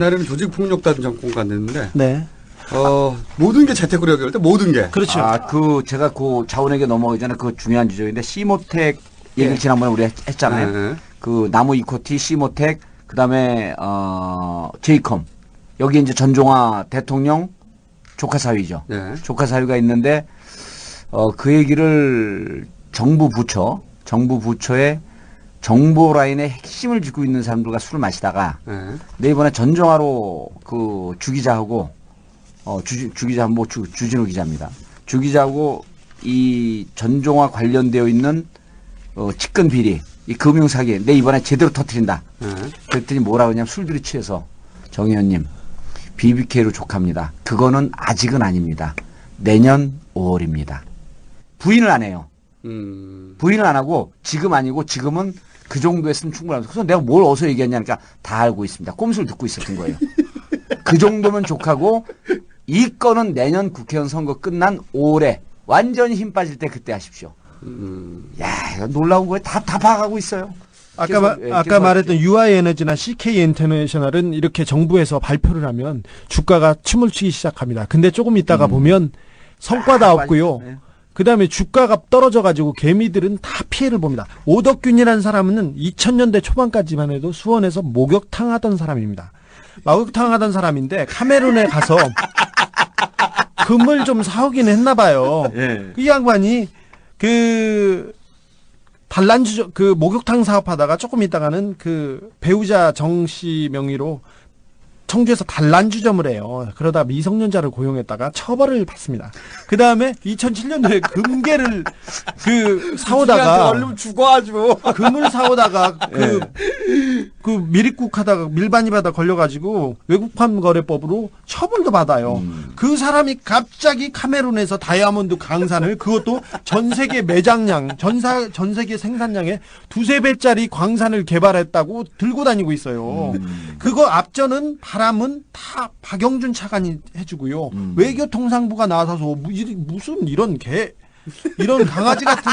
옛날에는 조직폭력단 정권가 안 됐는데. 네. 모든 게 재테크로 연결될 때 모든 게. 그렇죠. 제가 그 자원에게 넘어가기 전에 그 중요한 지적인데 시모텍 얘기를 지난번에 우리 했잖아요. 네. 그 나무 이코티, 시모텍, 그 다음에, 제이컴. 여기 이제 전종화 대통령 조카 사위죠. 네. 조카 사위가 있는데, 그 얘기를 정부 부처의 정보 라인의 핵심을 쥐고 있는 사람들과 술을 마시다가, 네. 이번에 전종화로 그 주기자하고, 주기자, 주진우 기자입니다. 주기자하고 이 전종화 관련되어 있는, 측근 비리, 이 금융사기, 내 이번에 제대로 터뜨린다. 네. 그랬더니 뭐라고 하냐면 술들이 취해서 정 의원님, BBK로 족합니다. 그거는 아직은 아닙니다. 내년 5월입니다. 부인을 안 해요. 부인을 안 하고 지금 아니고 지금은 그 정도 했으면 충분합니다. 그래서 내가 뭘 어디서 얘기했냐니까 다 알고 있습니다. 꼼수를 듣고 있었던 거예요. 그 정도면 족하고 이 건은 내년 국회의원 선거 끝난 5월에 완전히 힘 빠질 때 그때 하십시오. 야, 이거 놀라운 거예요. 다 파악하고 있어요. 아까 말했던 UI에너지나 CK인터내셔널은 이렇게 정부에서 발표를 하면 주가가 춤을 추기 시작합니다. 근데 조금 있다가 보면 성과가 없고요. 네. 그다음에 주가가 떨어져가지고 개미들은 다 피해를 봅니다. 오덕균이라는 사람은 2000년대 초반까지만 해도 수원에서 목욕탕 하던 사람입니다. 목욕탕 하던 사람인데 카메룬에 가서 금을 좀 사오긴 했나 봐요. 예. 이 양반이 그 목욕탕 사업하다가 조금 있다가는 그 배우자 정 씨 명의로 청주에서 단란주점을 해요. 그러다 미성년자를 고용했다가 처벌을 받습니다. 그 다음에 2007년도에 금괴를 사오다가 얼른 죽어가지고. 금을 사오다가 그 미립국 하다가 밀반입하다 걸려가지고 외국판 거래법으로 처벌도 받아요. 그 사람이 갑자기 카메룬에서 다이아몬드 광산을 그것도 전 세계 매장량, 전 세계 생산량의 2~3배짜리 광산을 개발했다고 들고 다니고 있어요. 그거 앞전은 바람은 다 박영준 차관이 해주고요. 외교통상부가 나서서 무슨 이런 강아지 같은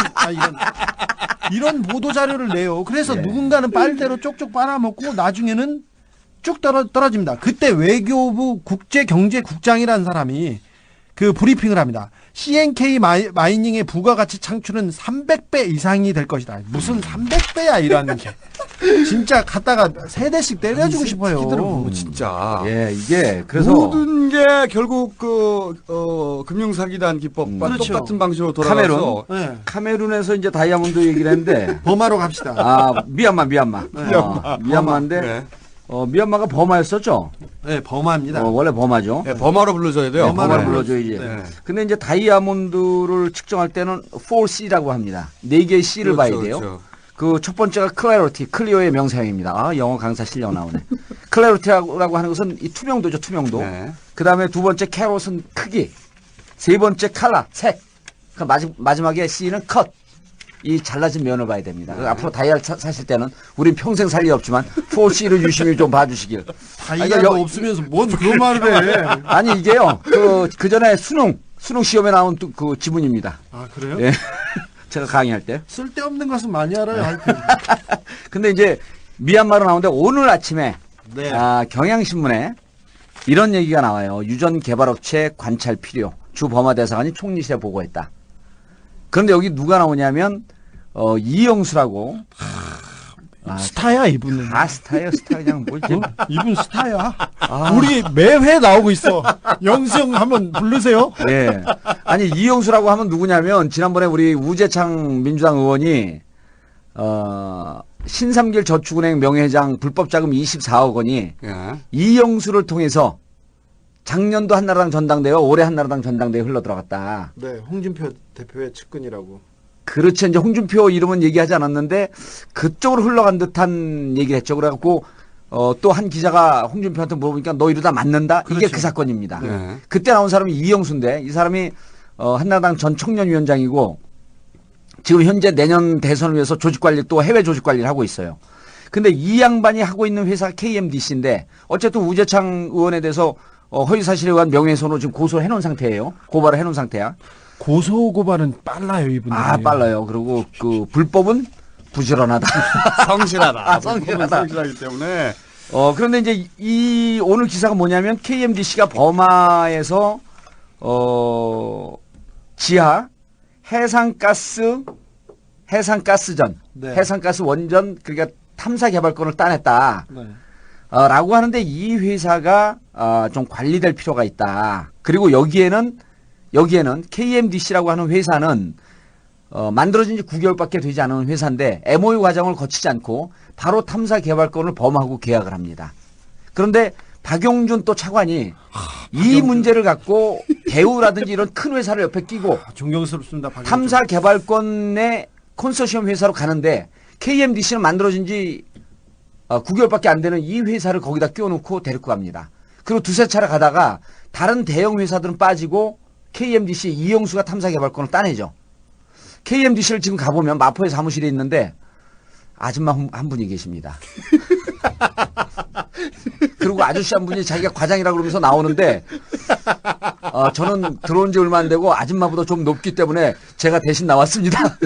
이런 보도 자료를 내요. 그래서 누군가는 빨대로 쪽쪽 빨아먹고 나중에는 쭉 떨어집니다. 그때 외교부 국제경제국장이라는 사람이 그 브리핑을 합니다. CNK 마이닝의 부가가치 창출은 300배 이상이 될 것이다. 무슨 300배야 이라는 게. 진짜 갖다가 세대씩 때려주고 싶어요. 진짜. 예, 이게 그래서 모든 게 결국 금융사기단 기법과 그렇죠. 똑같은 방식으로 돌아가서 네. 카메룬에서 이제 다이아몬드 얘기를 했는데 범하러 갑시다. 미얀마인데 네. 미얀마가 버마였었죠. 네, 범합니다. 원래 버마죠. 네, 범하로 불러줘야 돼요. 범하로 불러줘야지. 네. 근데 이제 다이아몬드를 측정할 때는 4C라고 합니다. 4개의 C를 봐야 돼요. 그렇죠. 그 첫 번째가 클리어의 명사형입니다. 영어 강사 실력 나오네. 클래리티라고 하는 것은 이 투명도죠, 투명도. 네. 그 다음에 두 번째 캐롯은 크기. 세 번째 컬러, 색. 그 마지막에 C는 컷. 이 잘라진 면을 봐야 됩니다. 앞으로 다이아를 사실 때는 우린 평생 살 일 없지만 4C를 유심히 좀 봐주시길. 다이아가 없으면서 뭔 그런 말을 해. 아니 이게요. 그 전에 수능 시험에 나온 그 지문입니다. 아, 그래요? 예. 제가 강의할 때. 쓸데없는 것은 많이 알아요. 하여튼. 근데 이제 미얀마로 나오는데 오늘 아침에 네. 경향신문에 이런 얘기가 나와요. 유전 개발업체 관찰 필요. 주 범화 대사관이 총리실에 보고했다. 그런데 여기 누가 나오냐면 이영수라고. 스타야 이분은. 스타예요, 스타 그냥 뭐지? 이분 스타야. 우리 매회 나오고 있어. 영수형 한번 부르세요. 예. 아니 이영수라고 하면 누구냐면 지난번에 우리 우재창 민주당 의원이 신삼길 저축은행 명예회장 불법 자금 24억 원이 예. 이영수를 통해서 작년도 한나라당 전당대회, 올해 한나라당 전당대회 흘러 들어갔다. 네, 홍준표 대표의 측근이라고. 그렇죠. 이제 홍준표 이름은 얘기하지 않았는데 그쪽으로 흘러간 듯한 얘기를 했죠. 그래갖고 또 한 기자가 홍준표한테 물어보니까 너 이러다 맞는다? 그렇죠. 이게 그 사건입니다. 네. 그때 나온 사람이 이영수인데 이 사람이 한나라당 전 청년위원장이고 지금 현재 내년 대선을 위해서 조직관리 또 해외 조직관리를 하고 있어요. 근데 이 양반이 하고 있는 회사가 KMDC인데 어쨌든 우재창 의원에 대해서 허위사실에 의한 명예훼손으로 지금 고소를 해놓은 상태예요. 고발을 해놓은 상태야. 고소 고발은 빨라요, 이분들. 빨라요. 그리고 그 불법은 부지런하다. 성실하다. 성실하다. 성실하기 때문에 그런데 이제 이 오늘 기사가 뭐냐면 KMDC가 버마에서 지하 해상가스전, 네. 해상가스 원전 그러니까 탐사 개발권을 따냈다. 네. 라고 하는데 이 회사가 좀 관리될 필요가 있다. 그리고 여기에는 KMDC라고 하는 회사는 만들어진 지 9개월밖에 되지 않은 회사인데 MOU 과정을 거치지 않고 바로 탐사 개발권을 범하고 계약을 합니다. 그런데 박용준 또 차관이 이 문제를 갖고 대우라든지 이런 큰 회사를 옆에 끼고 존경스럽습니다. 박영준. 탐사 개발권의 컨소시엄 회사로 가는데 KMDC는 만들어진 지 9개월밖에 안 되는 이 회사를 거기다 끼워놓고 데리고 갑니다. 그리고 두세 차례 가다가 다른 대형 회사들은 빠지고 KMDC 이영수가 탐사 개발권을 따내죠. KMDC를 지금 가보면 마포에 사무실에 있는데 아줌마 한 분이 계십니다. 그리고 아저씨 한 분이 자기가 과장이라고 그러면서 나오는데 저는 들어온 지 얼마 안 되고 아줌마보다 좀 높기 때문에 제가 대신 나왔습니다.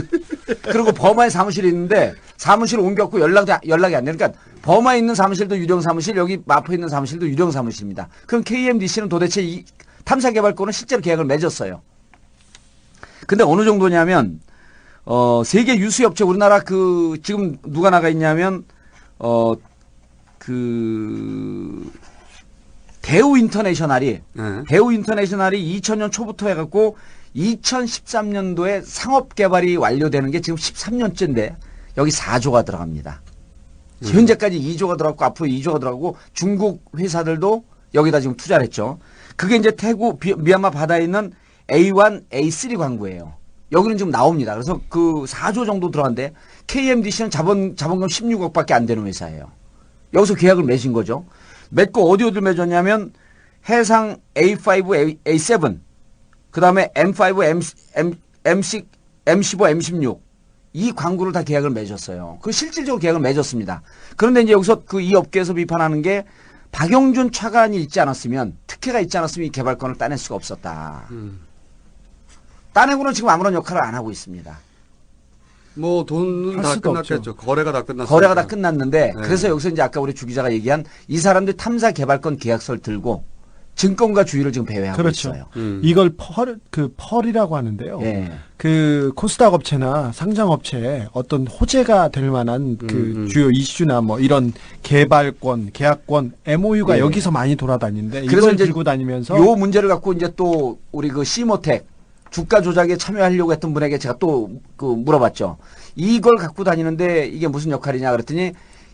그리고 버마에 사무실이 있는데 사무실을 옮겼고 연락이 안 되니까 그러니까 버마에 있는 사무실도 유령 사무실, 여기 마포에 있는 사무실도 유령 사무실입니다. 그럼 KMDC는 도대체 이 탐사 개발권은 실제로 계약을 맺었어요. 근데 어느 정도냐면 세계 유수 업체 우리나라 지금 누가 나가 있냐면 대우 인터내셔널이 2000년 초부터 해갖고 2013년도에 상업 개발이 완료되는 게 지금 13년째인데 여기 4조가 들어갑니다. 현재까지 2조가 들어갔고 앞으로 2조가 들어가고 중국 회사들도 여기다 지금 투자를 했죠. 그게 이제 태국 미얀마 바다에 있는 A1, A3 광구예요. 여기는 지금 나옵니다. 그래서 그 4조 정도 들어갔는데 KMDC는 자본금 16억밖에 안 되는 회사예요. 여기서 계약을 맺은 거죠. 맺고 어디를 맺었냐면 해상 A5, A7, 그 다음에 M5, M6, M15, M16 이 광구를 다 계약을 맺었어요. 그 실질적으로 계약을 맺었습니다. 그런데 이제 여기서 이 업계에서 비판하는 게 박용준 차관이 있지 않았으면 특혜가 있지 않았으면 이 개발권을 따낼 수가 없었다. 따내고는 지금 아무런 역할을 안 하고 있습니다. 뭐 돈은 할 다 수도 끝났겠죠. 없죠. 거래가 다 끝났어요. 거래가 다 끝났는데 네. 그래서 여기서 이제 아까 우리 주 기자가 얘기한 이 사람들이 탐사 개발권 계약서를 들고 증권가 주의를 지금 배회하고 그렇죠. 있어요. 이걸 펄이라고 하는데요. 예. 그 코스닥 업체나 상장 업체에 어떤 호재가 될 만한 그 주요 이슈나 뭐 이런 개발권, 계약권, MOU가 예. 여기서 많이 돌아다니는데 그래서 이걸 이제 들고 다니면서 요 문제를 갖고 이제 또 우리 그 시모텍 주가 조작에 참여하려고 했던 분에게 제가 또 물어봤죠. 이걸 갖고 다니는데 이게 무슨 역할이냐 그랬더니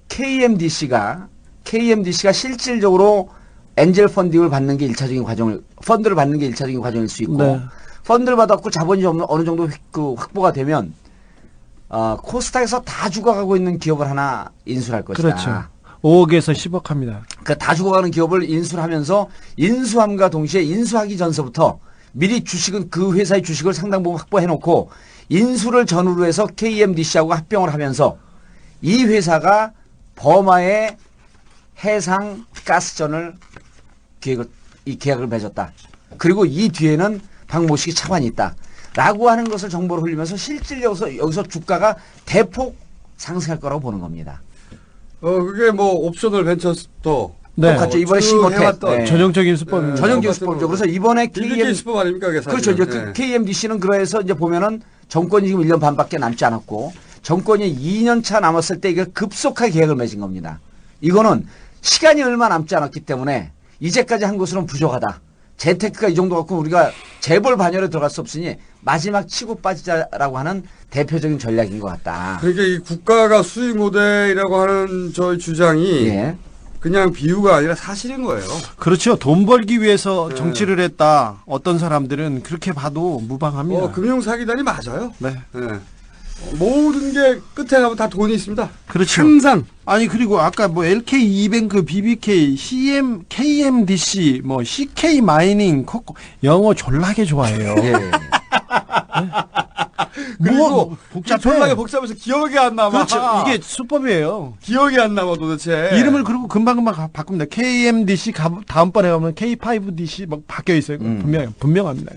KMDC가 실질적으로 엔젤 펀딩을 받는 게 1차적인 과정을 펀드를 받는 게 1차적인 과정일 수 있고 네. 펀드를 받았고 자본이 어느 정도 확보가 되면 코스닥에서 다 죽어가고 있는 기업을 하나 인수할 것이다. 그렇죠. 5억에서 10억 합니다. 그 다 죽어가는 기업을 인수를 하면서 인수함과 동시에 인수하기 전서부터 미리 주식은 그 회사의 주식을 상당 부분 확보해놓고 인수를 전후로 해서 KMDC하고 합병을 하면서 이 회사가 버마의 해상 가스전을 계약을 맺었다. 그리고 이 뒤에는 박모식이 차관이 있다. 라고 하는 것을 정보를 흘리면서 실질적으로 여기서 주가가 대폭 상승할 거라고 보는 겁니다. 그게 뭐 옵셔널 벤처스도 네. 똑같죠. 이번에 쭉 시모텍. 해왔던 네. 전형적인 수법입니다. 전형적인 수법이죠. 그래서 이번에 BBK 수법 아닙니까? 그게 그렇죠. 이제 사실은. KMDC는 그래서 이제 보면은 정권이 지금 1년 반밖에 남지 않았고 정권이 2년 차 남았을 때 이게 급속하게 계약을 맺은 겁니다. 이거는 시간이 얼마 남지 않았기 때문에 이제까지 한 것으로는 부족하다. 재테크가 이 정도 갖고 우리가 재벌 반열에 들어갈 수 없으니 마지막 치고 빠지자라고 하는 대표적인 전략인 것 같다. 그러니까 이 국가가 수익 모델이라고 하는 저희 주장이 예. 그냥 비유가 아니라 사실인 거예요. 그렇죠. 돈 벌기 위해서 네. 정치를 했다. 어떤 사람들은 그렇게 봐도 무방합니다. 금융 사기단이 맞아요. 네. 네. 모든 게 끝에 가면 다 돈이 있습니다. 그렇죠. 항상. 아니 그리고 아까 뭐 LK 이뱅크, BBK, CM, KMDC, 뭐 CK 마이닝, 코코 영어 졸라게 좋아해요. 예. 그리고 복잡해. 졸라게 복잡해서 기억이 안 남아. 그렇죠. 이게 수법이에요. 기억이 안 남아 도대체. 이름을 그리고 금방금방 바꿉니다. KMDC 다음번에 가면 K5DC 막 바뀌어 있어요. 분명합니다.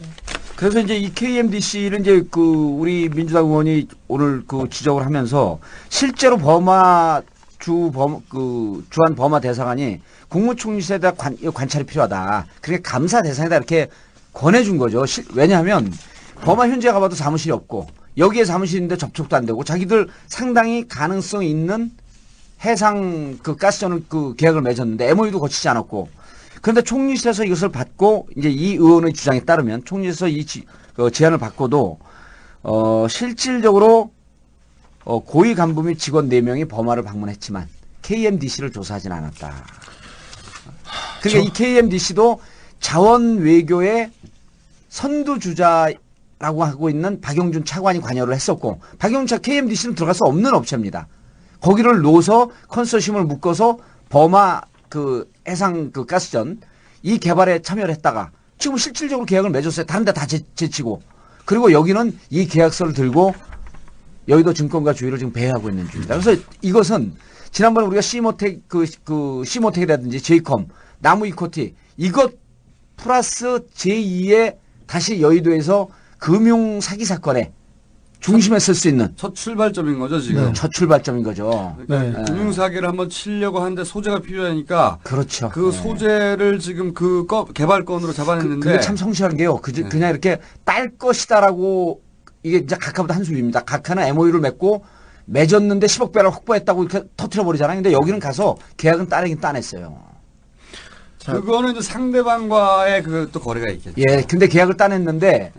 그래서 이제 이 KMDC를 이제 우리 민주당 의원이 오늘 지적을 하면서 실제로 버마 주한 버마 대사관이 국무총리실에 대한 관찰이 필요하다. 그러니까 감사 대상이다 이렇게 권해준 거죠. 왜냐하면 버마 현지에 가봐도 사무실이 없고 여기에 사무실인데 접촉도 안 되고 자기들 상당히 가능성 있는 해상 그 가스전을 그 계약을 맺었는데 MOU도 거치지 않았고 그런데 총리실에서 이것을 받고 이제 이 의원의 주장에 따르면 총리실에서 이 제안을 받고도 실질적으로 고위 간부 및 직원 4명이 버마를 방문했지만 KMDC를 조사하진 않았다. 그러니까 이 KMDC도 자원 외교의 선두주자라고 하고 있는 박용준 차관이 관여를 했었고 박용준 KMDC는 들어갈 수 없는 업체입니다. 거기를 놓아서 컨소시엄을 묶어서 버마 그 해상 그 가스전 이 개발에 참여를 했다가 지금 실질적으로 계약을 맺었어요. 다른 데 다 제치고. 그리고 여기는 이 계약서를 들고 여의도 증권가 주의를 지금 배회하고 있는 중입니다. 그래서 이것은 지난번에 우리가 시모텍 시모텍이라든지 제이컴, 나무 이코티 이것 플러스 제2의 다시 여의도에서 금융 사기 사건에 중심에 쓸 수 있는 첫 출발점인 거죠 지금. 네. 첫 출발점인 거죠. 그러니까 금융사기를 한번 치려고 하는데 소재가 필요하니까. 그렇죠. 그 소재를 지금 그 개발건으로 잡아냈는데. 그게 참 성실한 게요. 그냥 이렇게 딸 것이다라고 이게 이제 각하보다 한 수입니다. 각하는 MOU를 맺었는데 10억 배를 확보했다고 이렇게 터트려 버리잖아요. 근데 여기는 가서 계약은 따내긴 따냈어요. 그거는 이제 상대방과의 그 또 거래가 있겠죠. 예, 근데 계약을 따냈는데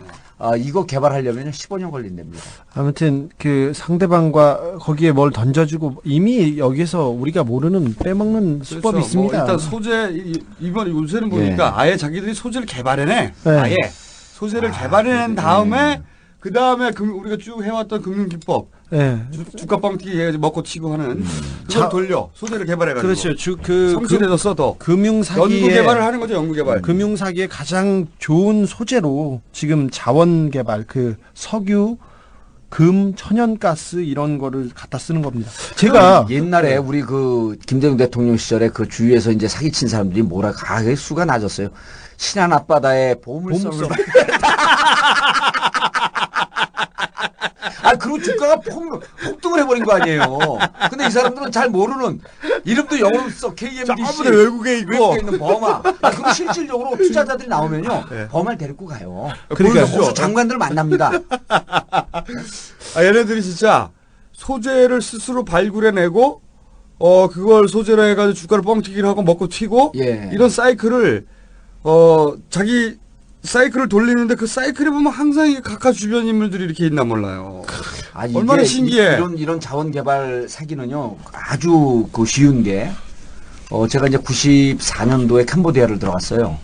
이거 개발하려면 15년 걸린답니다. 아무튼 그 상대방과 거기에 뭘 던져주고 이미 여기서 우리가 모르는 빼먹는 수법이 그렇죠. 있습니다. 일단 소재 이번 요새는 보니까 예. 아예 자기들이 소재를 개발해내. 네. 아예 소재를 개발해낸 다음에 그 다음에 우리가 쭉 해왔던 금융기법. 네. 주가 뻥튀기 해가지고 먹고 튀고 하는 그걸 돌려 소재를 개발해가지고 그렇죠. 성실해졌어 더 금융사기의 연구 개발을 하는 거죠. 연구 개발. 금융사기의 가장 좋은 소재로 지금 자원 개발 그 석유, 금, 천연가스 이런 거를 갖다 쓰는 겁니다. 제가 옛날에 우리 그 김대중 대통령 시절에 그 주위에서 이제 사기친 사람들이 뭐라 수가 낮았어요. 신안 앞바다에 보물섬을 그리고 주가가 폭등을 해버린 거 아니에요. 근데 이 사람들은 잘 모르는 이름도 영어로 써 KMDC 외국에 있고 있는 버마. 그리고 실질적으로 투자자들이 나오면요 버마를 데리고 가요. 그러니까 그래서 장관들 만납니다. 얘네들이 진짜 소재를 스스로 발굴해내고 그걸 소재로 해가지고 주가를 뻥튀기를 하고 먹고 튀고 예. 이런 사이클을 자기 사이클을 돌리는데 그 사이클에 보면 항상 이 각하 주변 인물들이 이렇게 있나 몰라요. 아니, 얼마나 신기해. 이런 자원 개발 사기는요 아주 쉬운 게 제가 이제 94년도에 캄보디아를 들어갔어요.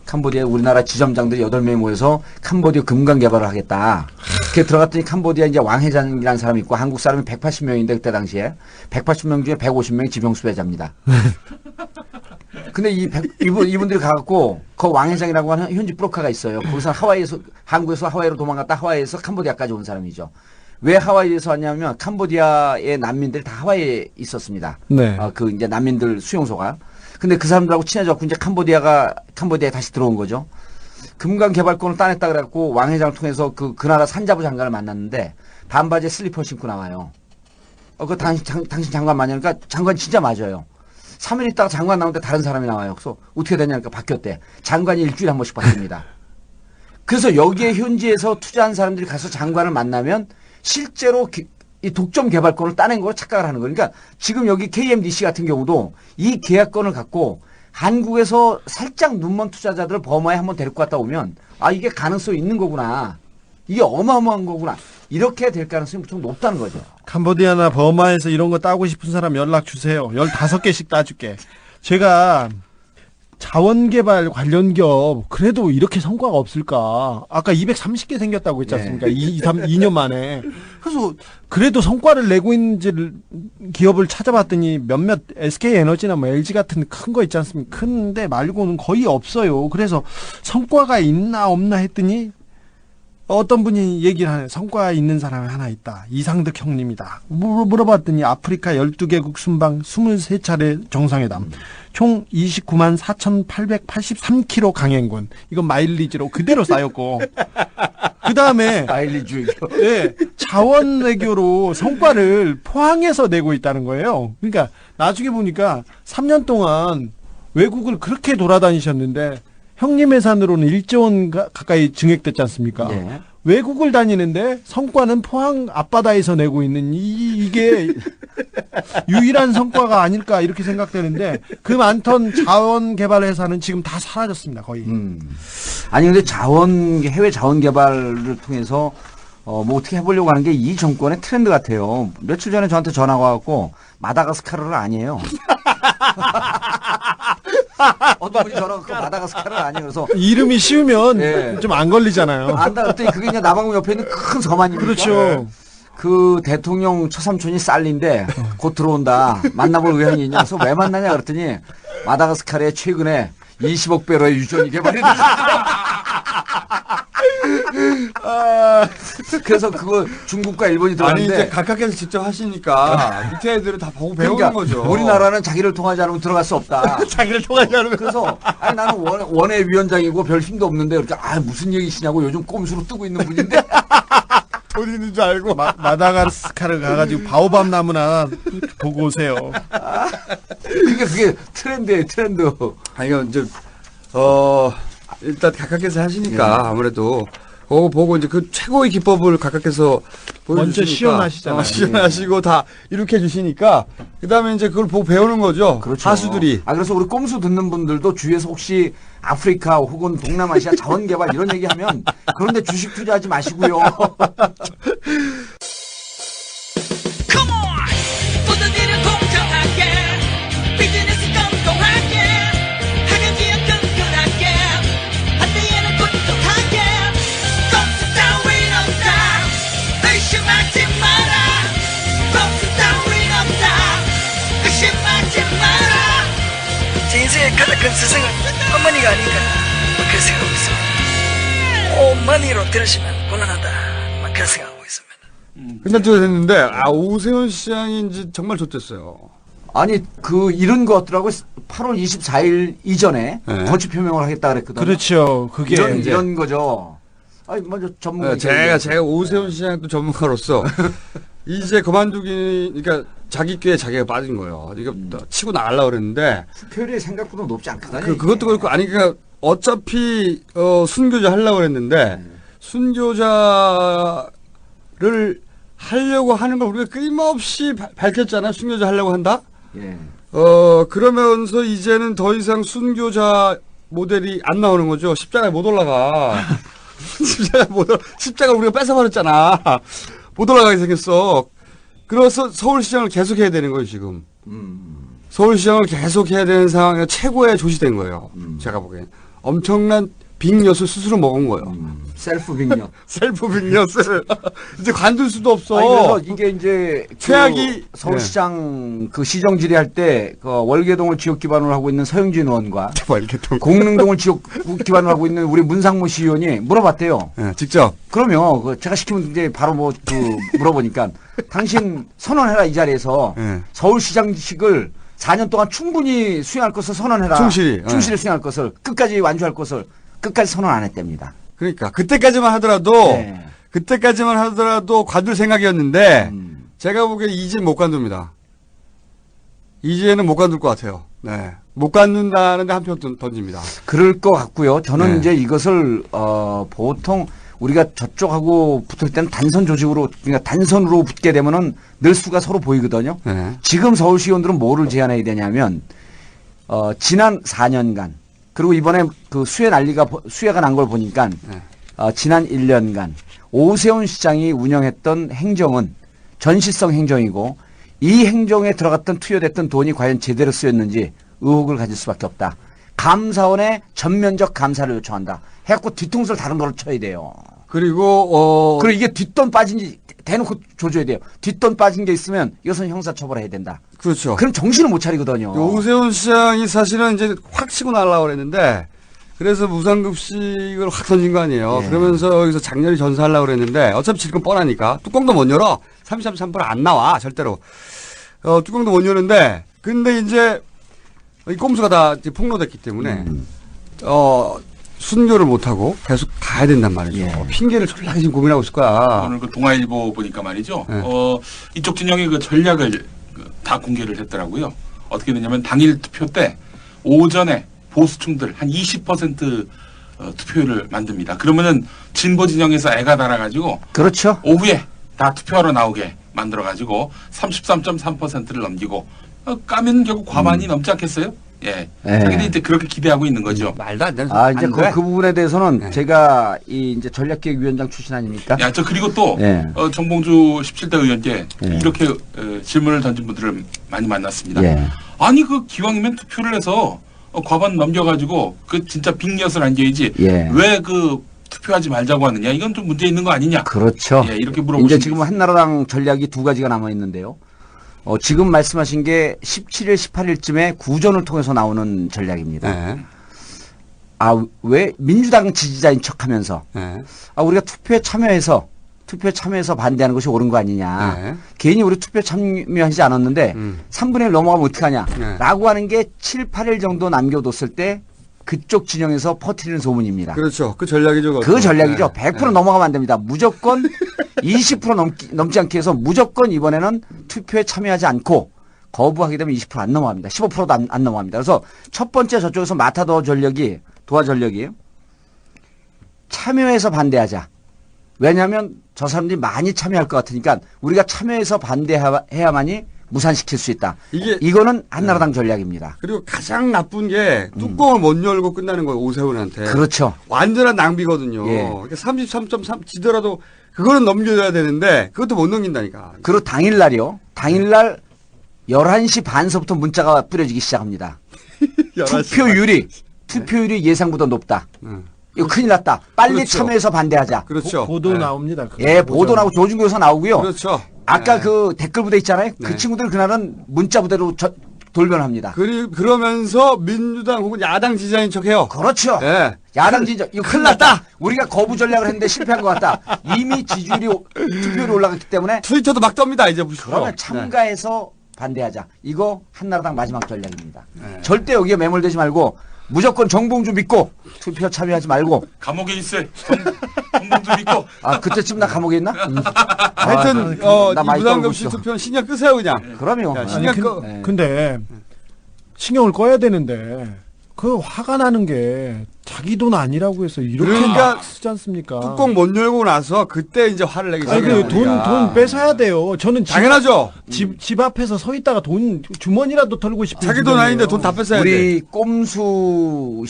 캄보디아 우리나라 지점장들이 8명이 모여서 캄보디아 금강 개발을 하겠다. 그렇게 들어갔더니 캄보디아 이제 왕 회장이라는 사람이 있고 한국 사람이 180명인데 그때 당시에 180명 중에 150명이 지병수배자입니다. 근데 이분들이 가갖고 그 왕 회장이라고 하는 현지 브로커가 있어요. 거기서 한국에서 하와이로 도망갔다 하와이에서 캄보디아까지 온 사람이죠. 왜 하와이에서 왔냐면 캄보디아의 난민들이 다 하와이에 있었습니다. 네. 그 이제 난민들 수용소가. 근데 그 사람들하고 친해졌고 이제 캄보디아에 다시 들어온 거죠. 금강 개발권을 따냈다 그래갖고 왕 회장을 통해서 그 나라 산자부 장관을 만났는데 반바지에 슬리퍼 신고 나와요. 당신 장관 맞냐니까 장관 진짜 맞아요. 3일 있다가 장관 나오는데 다른 사람이 나와요. 그래서 어떻게 되냐니까 바뀌었대. 장관이 일주일에 한 번씩 바뀝니다. 그래서 여기에 현지에서 투자한 사람들이 가서 장관을 만나면 실제로 이 독점 개발권을 따낸 걸 착각을 하는 거예요. 그러니까 지금 여기 KMDC 같은 경우도 이 계약권을 갖고 한국에서 살짝 눈먼 투자자들을 버마에 한번 데리고 갔다 오면 이게 가능성이 있는 거구나. 이게 어마어마한 거구나. 이렇게 될 가능성이 무척 높다는 거죠. 캄보디아나 버마에서 이런 거 따고 싶은 사람 연락 주세요. 15개씩 따줄게. 제가 자원개발 관련 기업 그래도 이렇게 성과가 없을까? 아까 230개 생겼다고 했지 않습니까? 2년 만에. 그래서 그래도 성과를 내고 있는 기업을 찾아봤더니 몇몇 SK에너지나 뭐 LG 같은 큰 거 있지 않습니까? 큰데 말고는 거의 없어요. 그래서 성과가 있나 없나 했더니 어떤 분이 얘기를 하네요. 성과 있는 사람이 하나 있다. 이상득 형님이다. 물어봤더니 아프리카 12개국 순방 23차례 정상회담. 총 29만 4,883km 강행군. 이건 마일리지로 그대로 쌓였고 그 다음에 아일리주의교. 예, 자원 외교로 성과를 포항에서 내고 있다는 거예요. 그러니까 나중에 보니까 3년 동안 외국을 그렇게 돌아다니셨는데 형님 예산으로는 1조 원 가까이 증액됐지 않습니까? 예. 외국을 다니는데 성과는 포항 앞바다에서 내고 있는 이게 유일한 성과가 아닐까 이렇게 생각되는데 그 많던 자원 개발 회사는 지금 다 사라졌습니다, 거의. 아니 근데 해외 자원 개발을 통해서 뭐 어떻게 해보려고 하는 게 이 정권의 트렌드 같아요. 며칠 전에 저한테 전화가 와갖고 마다가스카르를 아니에요. 어떤 분이 전화가 왔고 마다가스카르를 아니에요. 그래서 이름이 쉬우면 예. 좀 안 걸리잖아요. 안다 그랬더니 그게 그냥 남아공 옆에 있는 큰 섬 아닙니까? 그렇죠. 그 대통령 처삼촌이 쌀린데 곧 들어온다. 만나볼 의향이 있냐? 그래서 왜 만나냐 그랬더니 마다가스카르에 최근에 20억 배로의 유전이 개발했다. 그래서 그거 중국과 일본이 아니 들어갔는데 이제 각각에서 직접 하시니까 밑에 애들은 다 보고 배우는 그러니까 거죠. 우리나라는 자기를 통하지 않으면 들어갈 수 없다. 자기를 통하지 않으면 그래서 아니 나는 원외 위원장이고 별 힘도 없는데 이렇게 무슨 얘기시냐고 요즘 꼼수로 뜨고 있는 분인데 돈 있는 줄 알고 마다가스카르 가가지고 바오밥 나무나 보고 오세요. 그게 트렌드예요, 트렌드. 아니 이거 이제 일단 각각에서 하시니까 아무래도 보고 이제 그 최고의 기법을 각각에서 보여주시니까 먼저 시연하시잖아요. 시연하시고 다 이렇게 해주시니까 그다음에 이제 그걸 보고 배우는 거죠. 그렇죠. 하수들이. 그래서 우리 꼼수 듣는 분들도 주위에서 혹시 아프리카 혹은 동남아시아 자원 개발 이런 얘기하면 그런데 주식 투자하지 마시고요. Come on! 모든 일을 공정하게 비즈니스 건강하게 학연지연 끈끈하게 한때에는 똑똑하게 꼼수 따윈 없다 의심하지 마라 꼼수 따윈 없다 의심하지 마라 제 인생의 가장 큰 스승은 어머니가 아닌가 그렇게 생각하고 있습니다. 어머니로 들으시면 곤란하다 그런 생각하고 있습니다. 괜찮죠 됐는데 오세훈 시장이 이제 정말 좋댔어요. 아니 이런 것들하고 8월 24일 이전에 네. 거취 표명을 하겠다 그랬거든요. 그렇죠. 그게 이런 거죠. 아니 먼저 전문가 제가 오세훈 시장 또 전문가로서 이제 그러니까 자기 꾀에 자기가 빠진 거예요. 이거 치고 나가려고 그랬는데 투표율이 생각보다 높지 않거든요. 그것도 그렇고 아니 그러니까 어차피 순교자 하려고 그랬는데 순교자를 하려고 하는 걸 우리가 끊임없이 밝혔잖아요. 순교자 하려고 한다. 예. 그러면서 이제는 더 이상 순교자 모델이 안 나오는 거죠. 십자가에 못 올라가. 십자가 우리가 뺏어버렸잖아. 못 올라가게 생겼어. 그래서 서울시장을 계속 해야 되는 거예요, 지금. 서울시장을 계속 해야 되는 상황에 최고의 조시된 거예요. 제가 보기엔. 엄청난 빅엿을 스스로 먹은 거예요. 셀프 빅력. 셀프 빅엿을. 이제 관둘 수도 없어. 아니, 그래서 이게 이제 최악이 서울시장 그 시정 질의할 때 그 월계동을 지역 기반으로 하고 있는 서영진 의원과 월계동. 공릉동을 지역 기반으로 하고 있는 우리 문상무 시의원이 물어봤대요. 네, 직접. 그러면 제가 시키면 이제 바로 물어보니까 당신 선언해라 이 자리에서 네. 서울시장직을 4년 동안 충분히 수행할 것을 선언해라. 충실히. 충실히 수행할 것을 끝까지 완주할 것을 끝까지 선언 안 했답니다. 그러니까 그때까지만 하더라도 네. 관둘 생각이었는데 제가 보기엔 이제 못 관둡니다. 이제는 못 관둘 것 같아요. 네. 못 관둔다는데 한 표 던집니다. 그럴 것 같고요. 저는 네. 이제 이것을 보통 우리가 저쪽하고 붙을 때는 단선 조직으로 그러니까 단선으로 붙게 되면은 늘 수가 서로 보이거든요. 네. 지금 서울시의원들은 뭐를 제안해야 되냐면 지난 4년간 그리고 이번에 그 수혜가 난 걸 보니까 네. 지난 1년간 오세훈 시장이 운영했던 행정은 전시성 행정이고 이 행정에 들어갔던 투여됐던 돈이 과연 제대로 쓰였는지 의혹을 가질 수밖에 없다. 감사원에 전면적 감사를 요청한다. 해갖고 뒤통수를 다른 걸로 쳐야 돼요. 그리고 그리고 이게 뒷돈 빠진지 대놓고 조져야 돼요. 뒷돈 빠진 게 있으면 이것은 형사처벌해야 된다. 그렇죠. 그럼 정신을 못 차리거든요. 오세훈 시장이 사실은 이제 확 치고 나가려고 그랬는데 그래서 무상급식을 확 던진 거 아니에요. 예. 그러면서 여기서 장렬히 전사하려고 그랬는데 어차피 질 건 뻔하니까 뚜껑도 못 열어. 33.3% 안 나와 절대로. 뚜껑도 못 여는데 근데 이제 이 꼼수가 다 이제 폭로됐기 때문에 순교를 못하고 계속 가야 된단 말이죠. 예. 핑계를 졸라게 지금 고민하고 있을 거야. 오늘 그 동아일보 보니까 말이죠. 네. 이쪽 진영의 그 전략을 다 공개를 했더라고요. 어떻게 되냐면 당일 투표 때 오전에 보수층들 한 20% 투표율을 만듭니다. 그러면은 진보 진영에서 애가 달아가지고 그렇죠. 오후에 다 투표하러 나오게 만들어가지고 33.3%를 넘기고 까면 결국 과반이 넘지 않겠어요? 예. 예. 자기들이 이제 그렇게 기대하고 있는 거죠. 말도 안 되는 아, 이제 안 돼. 그 부분에 대해서는 네. 제가 이제 전략기획위원장 출신 아닙니까? 야, 저 그리고 또 예. 정봉주 17대 의원께 예. 이렇게 질문을 던진 분들을 많이 만났습니다. 예. 아니 그 기왕이면 투표를 해서 과반 넘겨가지고 그 진짜 빅엿을 안겨야지 예. 왜 그 투표하지 말자고 하느냐 이건 좀 문제 있는 거 아니냐. 그렇죠. 예, 이렇게 물어보시면 이제 지금 한나라당 전략이 두 가지가 남아 있는데요. 지금 말씀하신 게 17일, 18일쯤에 구전을 통해서 나오는 전략입니다. 네. 아, 왜 민주당 지지자인 척하면서 네. 우리가 투표에 참여해서 반대하는 것이 옳은 거 아니냐. 네. 괜히 우리 투표 참여하지 않았는데 3분의 1 넘어가면 어떡하냐. 네. 라고 하는 게 7, 8일 정도 남겨뒀을 때 그쪽 진영에서 퍼뜨리는 소문입니다. 그렇죠. 그 전략이죠. 그 전략이죠. 네. 100% 넘어가면 안 됩니다. 무조건 20% 넘지 않게 해서 무조건 이번에는 투표에 참여하지 않고 거부하게 되면 20% 안 넘어갑니다. 15%도 안 넘어갑니다. 그래서 첫 번째 저쪽에서 마타도어 전략이 참여해서 반대하자. 왜냐하면 저 사람들이 많이 참여할 것 같으니까 우리가 참여해서 반대해야만이 무산시킬 수 있다. 이거는 한나라당 전략입니다. 그리고 가장 나쁜 게 뚜껑을 못 열고 끝나는 거예요. 오세훈한테. 그렇죠. 완전한 낭비거든요. 예. 그러니까 33.3 지더라도 그거는 넘겨줘야 되는데 그것도 못 넘긴다니까. 그리고 당일날이요. 당일날 11시 반서부터 문자가 뿌려지기 시작합니다. 11시 투표율이 예상보다 높다. 반. 이거 큰일 났다. 빨리 그렇죠. 참여해서 반대하자. 그렇죠. 보도 네. 나옵니다. 그거. 예, 보도 나오고 조중교에서 나오고요. 그렇죠. 아까 네. 그 댓글 부대 있잖아요. 네. 그 친구들 그날은 문자 부대로 돌변합니다. 그러면서 민주당 혹은 야당 지지자인 척해요. 그렇죠. 예. 야당 지지자 이거 큰일 났다. 우리가 거부 전략을 했는데 실패한 것 같다. 이미 투표율이 올라갔기 때문에 트위터도 막 떱니다. 이제 보시죠. 그러면 참가해서 반대하자. 이거 한나라당 마지막 전략입니다. 네. 절대 여기에 매몰되지 말고 무조건 정봉주 믿고 투표 참여하지 말고. 감옥에 있어. 정봉주 믿고. 아, 그때쯤 나 감옥에 있나? 하여튼 나 이 많이 부담금시 떨고 있어. 투표는 신경 끄세요 그냥. 그럼요. 야, 아니, 신경 꺼. 네. 근데 신경을 꺼야 되는데 그 화가 나는 게 자기 돈 아니라고 해서 이렇게 그러니까 막 쓰지 않습니까? 뚜껑 못 열고 나서 그때 이제 화를 내기 아니 시작해요. 돈 뺏어야 돼요. 저는 당연하죠. 집 앞에서 서 있다가 돈 주머니라도 털고 싶은 자기 돈 지경이에요. 아닌데 돈 다 뺏어야 돼. 우리 꼼수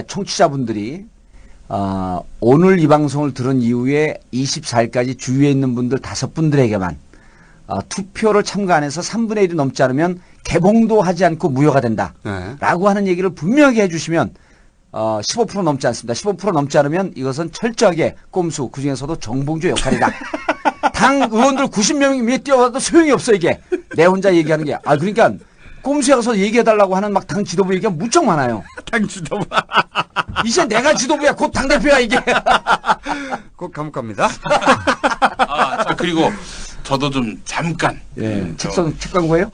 청취자분들이 오늘 이 방송을 들은 이후에 24일까지 주위에 있는 분들 5분들에게만 투표를 참가 안 해서 3분의 1이 넘지 않으면 개봉도 하지 않고 무효가 된다. 네. 라고 하는 얘기를 분명하게 해주시면 15% 넘지 않습니다. 15% 넘지 않으면 이것은 철저하게 꼼수 그중에서도 정봉주 역할이다. 당 의원들 90명이 위에 뛰어와도 소용이 없어 이게. 내 혼자 얘기하는 게. 그러니까 꼼수에 가서 얘기해달라고 하는 막 당 지도부 얘기가 무척 많아요. 당 지도부. 이제 내가 지도부야. 곧 당대표야 이게. 꼭 감옥 갑니다. 자, 그리고 저도 좀 잠깐. 예. 책 광고예요?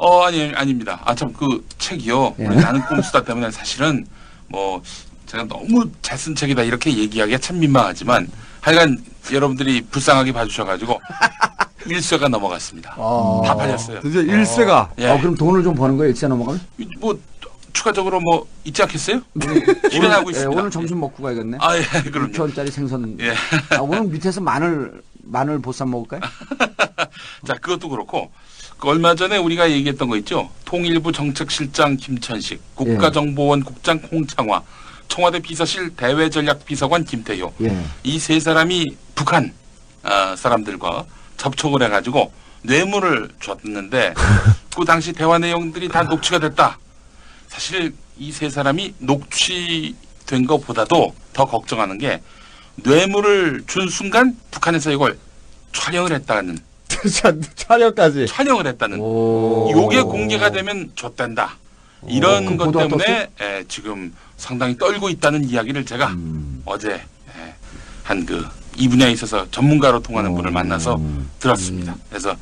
아닙니다. 참 그 책이요. 예. 우리 나는 꼼수다 때문에 사실은 뭐 제가 너무 잘 쓴 책이다 이렇게 얘기하기가 참 민망하지만 하여간 여러분들이 불쌍하게 봐주셔가지고 1쇄가 넘어갔습니다. 다 팔렸어요. 이제 1세가 예. 그럼 돈을 좀 버는 거예요? 일세 넘어가면? 뭐 추가적으로 뭐 있지 않겠어요? 기대하고 예, 있습니다. 오늘 점심 먹고 가야겠네. 예, 그럼요. 6천원짜리 생선. 예. 오늘 밑에서 마늘 보쌈 먹을까요? 자, 그것도 그렇고 그 얼마 전에 우리가 얘기했던 거 있죠. 통일부 정책실장 김천식, 국가정보원 국장 홍창화, 청와대 비서실 대외전략비서관 김태효. 예. 이 세 사람이 북한 사람들과 접촉을 해가지고 뇌물을 줬는데 그 당시 대화 내용들이 다 녹취가 됐다. 사실 이 세 사람이 녹취된 것보다도 더 걱정하는 게 뇌물을 준 순간 북한에서 이걸 촬영을 했다는 촬영까지. 촬영을 했다는 오. 요게 공개가 되면 좆된다. 이런 그 것 보도가 때문에 지금 상당히 떨고 있다는 이야기를 제가 어제 한 이 분야에 있어서 전문가로 통하는 분을 만나서 들었습니다. 그래서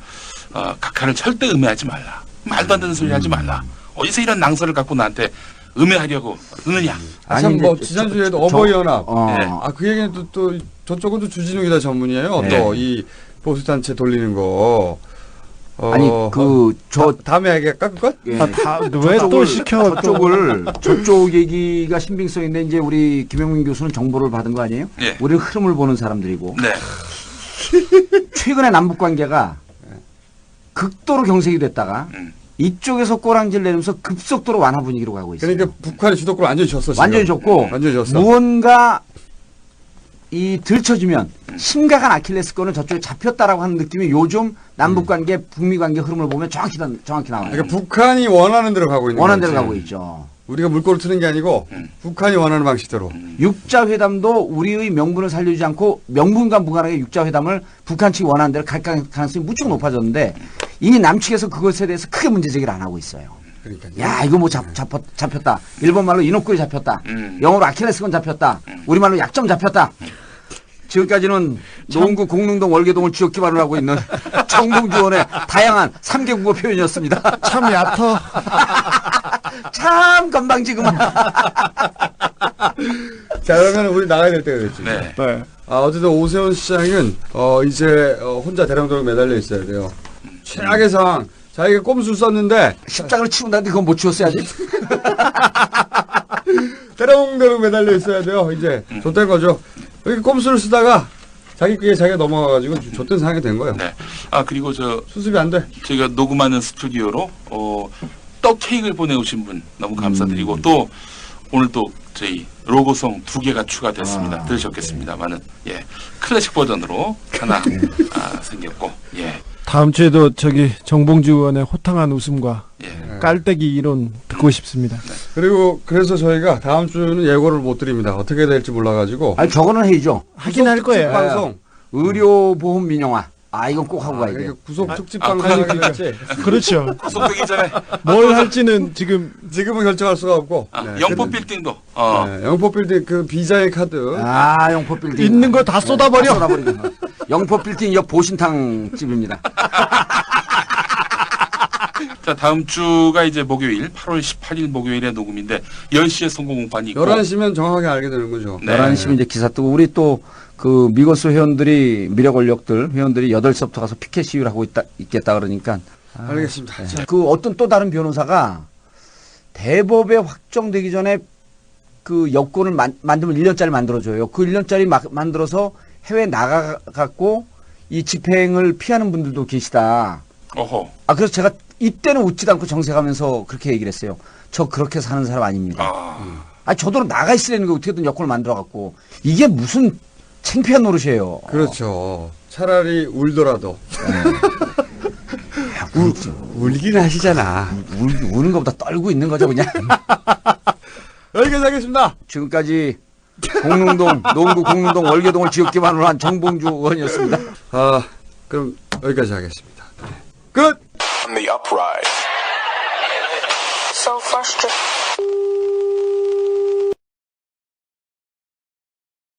각하를 절대 음해하지 말라. 말도 안 되는 소리 하지 말라. 어디서 이런 낭설을 갖고 나한테 음해하려고 드느냐. 참 뭐 이제 지난주에도 어버이연합. 네. 그 얘기는 또 저쪽은 또 주진우 기자 전문이에요. 네. 또 이 보수단체 돌리는 거. 아니 다음에 얘기 깎을 것? 예. 왜 또 시켜? 저쪽 얘기가 신빙성인데 이제 우리 김영민 교수는 정보를 받은 거 아니에요? 예. 우리는 흐름을 보는 사람들이고 네. 최근에 남북 관계가 극도로 경색이 됐다가 이쪽에서 꼬랑지를 내면서 급속도로 완화 분위기로 가고 있어요. 그러니까 북한의 주도권을 완전히 줬어. 지금. 완전히 줬고 완전히 줬어. 무언가 이 들쳐지면 심각한 아킬레스건은 저쪽에 잡혔다라고 하는 느낌이 요즘 남북 관계, 북미 관계 흐름을 보면 정확히 나와요. 그러니까 북한이 원하는 대로 가고 있는 원하는 거지. 대로 가고 있죠. 우리가 물꼬를 트는 게 아니고 북한이 원하는 방식대로. 육자 회담도 우리의 명분을 살려주지 않고 명분과 무관하게 육자 회담을 북한 측이 원하는 대로 갈 가능성이 무척 높아졌는데 이미 남측에서 그것에 대해서 크게 문제 제기를 안 하고 있어요. 그러니까요. 야 이거 뭐 잡혔다. 일본 말로 인옥구리 잡혔다. 음. 영어로 아킬레스건 잡혔다. 우리 말로 약점 잡혔다. 지금까지는 노원구 공릉동 월계동을 지역 기반으로 하고 있는 정봉주 의원의 다양한 3개 국어 표현이었습니다. 참 얕어. 참 건방지구만. 자, 그러면 우리 나가야 될 때가 됐지. 네. 네. 어쨌든 오세훈 시장은 이제 혼자 대량도로 매달려 있어야 돼요. 최악의 상황. 자기가 꼼수를 썼는데 십장을 치운다는데 그건 못 치웠어야지. 대량도로 매달려 있어야 돼요. 이제 줬던 거죠. 이렇게 꼼수를 쓰다가 자기가 넘어가가지고 줬던 상황이 된 거예요. 네. 그리고 수습이 안 돼. 저희가 녹음하는 스튜디오로 떡 케이크를 보내오신 분 너무 감사드리고 또 오늘 또 저희 로고송 2개가 추가됐습니다. 들으셨겠습니다만은 클래식 버전으로 하나 생겼고 다음 주에도 정봉주 의원의 호탕한 웃음과 깔때기 이론 듣고 싶습니다. 그리고 그래서 저희가 다음 주는 예고를 못 드립니다. 어떻게 될지 몰라가지고. 아니 저거는 해야죠. 하긴 할 거예요. 방송. 의료보험 민영화. 이건 꼭 하고 가야 돼요. 그러니까 구속 특집 방송 하겠지. 그렇죠. 구속되기 전에 뭘 할지는 지금은 결정할 수가 없고. 영포 빌딩도 영포 빌딩 그 비자의 카드. 영포 빌딩 있는 거 다 쏟아버려. 영포 빌딩 옆 보신탕 집입니다. 자, 다음 주가 이제 목요일 8월 18일 목요일에 녹음인데 10시에 선거 공판이 있고 11시면 정확하게 알게 되는 거죠. 네. 11시면 이제 기사 뜨고 우리 또 그 미거스 회원들이 미래 권력들 회원들이 8시부터 가서 피켓 시위를 하고 있겠다 그러니까 알겠습니다. 자, 그 어떤 또 다른 변호사가 대법에 확정되기 전에 그 여권을 만들면 1년짜리 만들어줘요. 그 1년짜리 만들어서 해외 나가갖고 이 집행을 피하는 분들도 계시다. 어허. 그래서 제가 이때는 웃지도 않고 정색하면서 그렇게 얘기를 했어요. 저 그렇게 사는 사람 아닙니다. 저도 나가 있으려는 거 어떻게든 여권을 만들어갖고 이게 무슨 창피한 노릇이에요. 그렇죠. 차라리 울더라도. 울긴 하시잖아. 우는 것보다 떨고 있는 거죠 그냥. 여기까지 하겠습니다. 지금까지 노원구 공릉동 월계동을 지역 기반으로 한 정봉주 의원이었습니다. 그럼 여기까지 하겠습니다. 끝! On the uprise. So frustrated.